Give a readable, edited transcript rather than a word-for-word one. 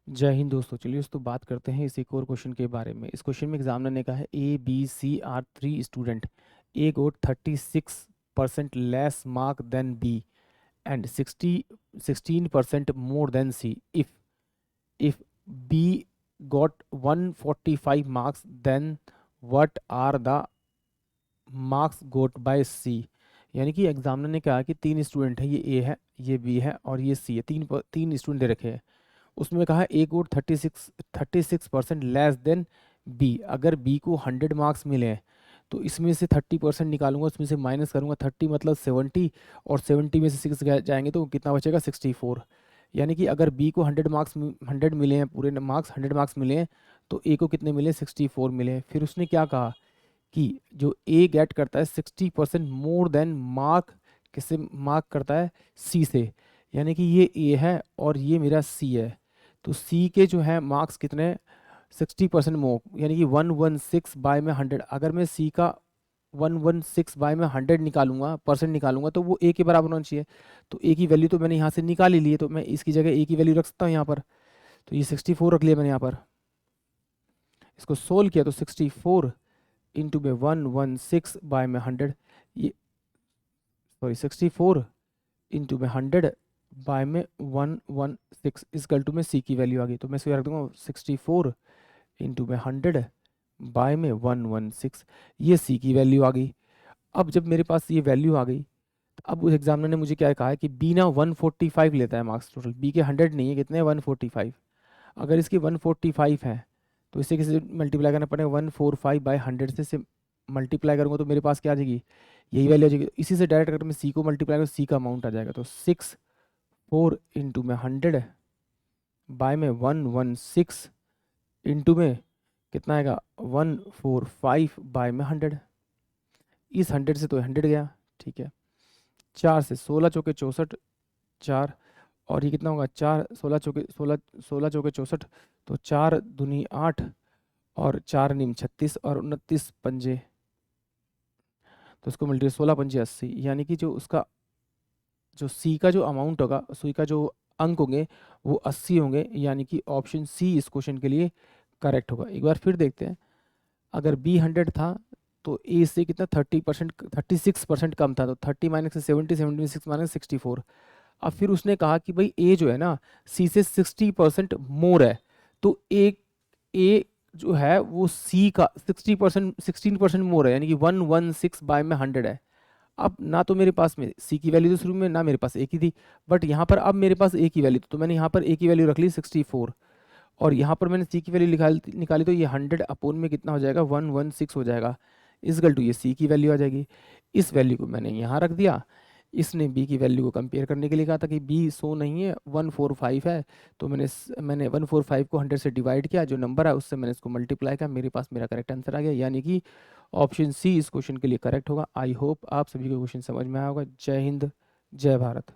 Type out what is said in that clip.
जय हिंद दोस्तों। चलिए दोस्तों बात करते हैं इस एक और क्वेश्चन के बारे में। इस क्वेश्चन में एग्जामिनर ने कहा है A B C are three student, A got 36% less mark than B and 16% more than C. If B got 145 marks then what are the marks got by C. यानी कि एग्जामिनर ने कहा कि तीन स्टूडेंट है, ये ए है, ये बी है और ये सी है। तीन स्टूडेंट दे रखे हैं। उसमें कहा ए को 36% लेस देन बी। अगर बी को 100 मार्क्स मिले हैं तो इसमें से 30% निकालूंगा, उसमें से माइनस करूंगा। 30 मतलब 70 और 70 में से 6 जाएंगे तो कितना बचेगा 64। यानी कि अगर बी को 100 मिले हैं, पूरे मार्क्स 100 मार्क्स मिले हैं, तो ए को कितने मिले 64 मिले हैं। फिर उसने क्या कहा कि जो ए गेट करता है 60% मोर देन मार्क, किससे मार्क करता है, सी से। यानी कि ये ए है और ये मेरा सी है, तो सी के जो है मार्क्स कितने 60% मोर, यानी कि 116 बाय में 100। अगर मैं सी का 116 बाय में 100 निकालूंगा, परसेंट निकालूंगा, तो वो ए के बराबर होना चाहिए। तो ए की वैल्यू तो मैंने यहाँ से निकाल ही ली है, तो मैं इसकी जगह ए की वैल्यू रख सकता हूँ यहाँ पर। तो ये 64 रख लिया मैंने यहाँ पर। इसको सोल्व किया तो 64 इंटू में 116 बाय में 100, ये सॉरी 64 इंटू में 100 बाय में 116 इजकल टू में सी की वैल्यू आ गई। तो मैं इसको रख दूंगा 64 इंटू में 100 बाय में 116, ये सी की वैल्यू आ गई। अब जब मेरे पास ये वैल्यू आ गई, तो अब उस एग्जामिनर ने मुझे क्या कहा है कि बी ना 145 लेता है मार्क्स टोटल। बी के 100 नहीं है, कितने 145। अगर इसके 145 है तो इसे किसी मल्टीप्लाई करना पड़ेगा 145 बाय 100 से मल्टीप्लाई करूंगा तो मेरे पास क्या आ जाएगी, यही वैल्यू आ जाएगी। इसी से डायरेक्ट अगर मैं सी को मल्टीप्लाई करूँ, सी का अमाउंट आ जाएगा। तो 4 इंटू में 100 बाय में 116 इंटू में कितना आएगा 145 बाय में 100। इस 100 से तो 100 गया, ठीक है। 4 से 16 चौके 64, 4 और ये कितना होगा 4 16 चौके 64, तो 4 दूनी 8 और 4 नीम 36 और 29 पंजे, तो उसको मल्टीप्लाई 16 पंजे 80। यानी कि जो उसका जो सी का जो अमाउंट होगा, सी का जो अंक होंगे वो 80 होंगे। यानी कि ऑप्शन सी इस क्वेश्चन के लिए करेक्ट होगा। एक बार फिर देखते हैं। अगर बी 100 था तो ए से कितना 30%, 36% कम था। तो 30 माइनस से 70, 70 में 6 माइनस 64। अब फिर उसने कहा कि भाई ए जो है ना सी से 60% मोर है, तो ए जो है वो सी का 60%, 16% मोर है, यानी कि 116 बाय में 100 है। अब ना तो मेरे पास में सी की वैल्यू तो शुरू में ना मेरे पास ए की थी, बट यहाँ पर अब मेरे पास ए की वैल्यू, तो मैंने यहाँ पर ए की वैल्यू रख ली 64 और यहाँ पर मैंने सी की वैल्यू निकाली तो ये 100 अपोन में कितना हो जाएगा 116 हो जाएगा। इजकल टू ये सी की वैल्यू आ जाएगी। इस वैल्यू को मैंने यहाँ रख दिया। इसने बी की वैल्यू को कंपेयर करने के लिए कहा था कि बी 100 नहीं है 145 है, तो मैंने 145 को 100 से डिवाइड किया, जो नंबर है उससे मैंने इसको मल्टीप्लाई किया, मेरे पास मेरा करेक्ट आंसर आ गया। यानी कि ऑप्शन सी इस क्वेश्चन के लिए करेक्ट होगा। आई होप आप सभी को क्वेश्चन समझ में आया होगा। जय हिंद, जय भारत।